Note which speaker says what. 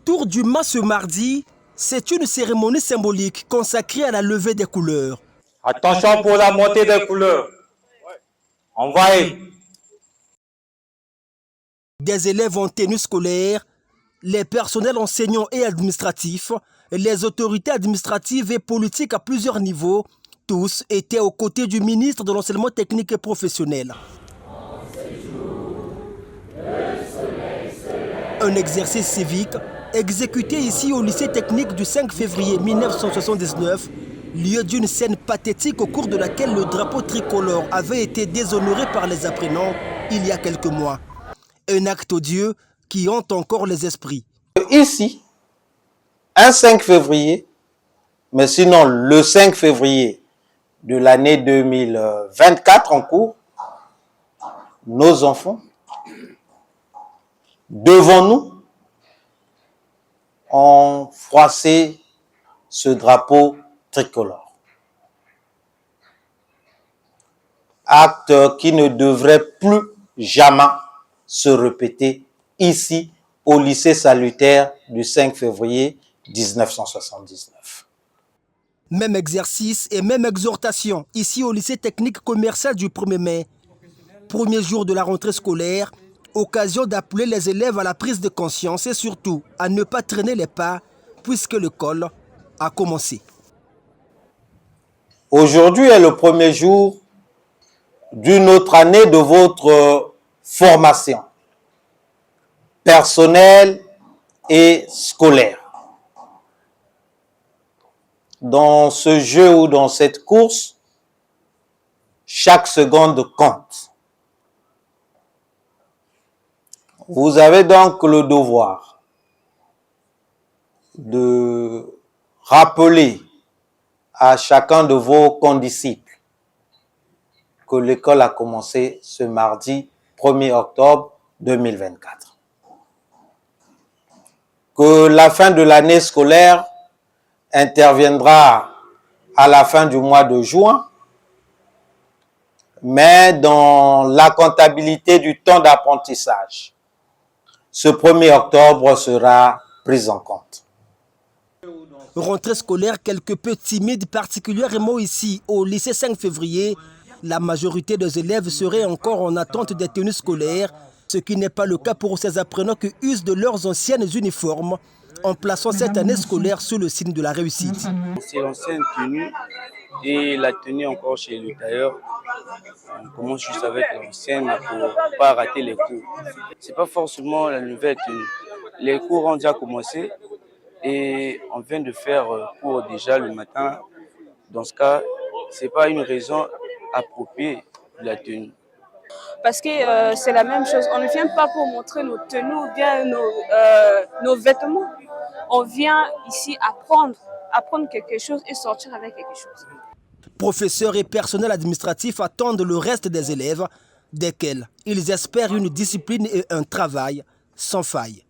Speaker 1: Autour du mât ce mardi, c'est une cérémonie symbolique consacrée à la levée des couleurs.
Speaker 2: Attention pour la montée des couleurs. Envoyez.
Speaker 1: Des élèves en tenue scolaire, les personnels enseignants et administratifs, les autorités administratives et politiques à plusieurs niveaux, tous étaient aux côtés du ministre de l'Enseignement technique et professionnel. Un exercice civique exécuté ici au lycée technique du 5 février 1979, lieu d'une scène pathétique au cours de laquelle le drapeau tricolore avait été déshonoré par les apprenants il y a quelques mois. Un acte odieux qui hante encore les esprits.
Speaker 3: Ici, un 5 février, mais sinon le 5 février de l'année 2024 en cours, nos enfants, devant nous, ont froissé ce drapeau tricolore. Acte qui ne devrait plus jamais se répéter ici au lycée salutaire du 5 février 1979.
Speaker 1: Même exercice et même exhortation ici au lycée technique commercial du 1er mai. Premier jour de la rentrée scolaire, occasion d'appeler les élèves à la prise de conscience et surtout à ne pas traîner les pas puisque l'école a commencé.
Speaker 3: Aujourd'hui est le premier jour d'une autre année de votre formation personnelle et scolaire. Dans ce jeu ou dans cette course, chaque seconde compte. Vous avez donc le devoir de rappeler à chacun de vos condisciples que l'école a commencé ce mardi 1er octobre 2024. Que la fin de l'année scolaire interviendra à la fin du mois de juin, mais dans la comptabilité du temps d'apprentissage, ce 1er octobre sera pris en compte.
Speaker 1: Rentrée scolaire quelque peu timide, particulièrement ici au lycée 5 février. La majorité des élèves seraient encore en attente des tenues scolaires, ce qui n'est pas le cas pour ces apprenants qui usent de leurs anciennes uniformes en plaçant cette année scolaire sous le signe de la réussite.
Speaker 4: C'est l'ancienne tenue et la tenue encore chez le tailleur. On commence juste avec l'ancienne pour ne pas rater les cours. Ce n'est pas forcément la nouvelle tenue. Les cours ont déjà commencé et on vient de faire cours déjà le matin. Dans ce cas, ce n'est pas une raison appropriée de la tenue.
Speaker 5: Parce que c'est la même chose. On ne vient pas pour montrer nos tenues ou bien nos vêtements. On vient ici apprendre quelque chose et sortir avec quelque chose.
Speaker 1: Professeurs et personnel administratif attendent le reste des élèves, desquels ils espèrent une discipline et un travail sans faille.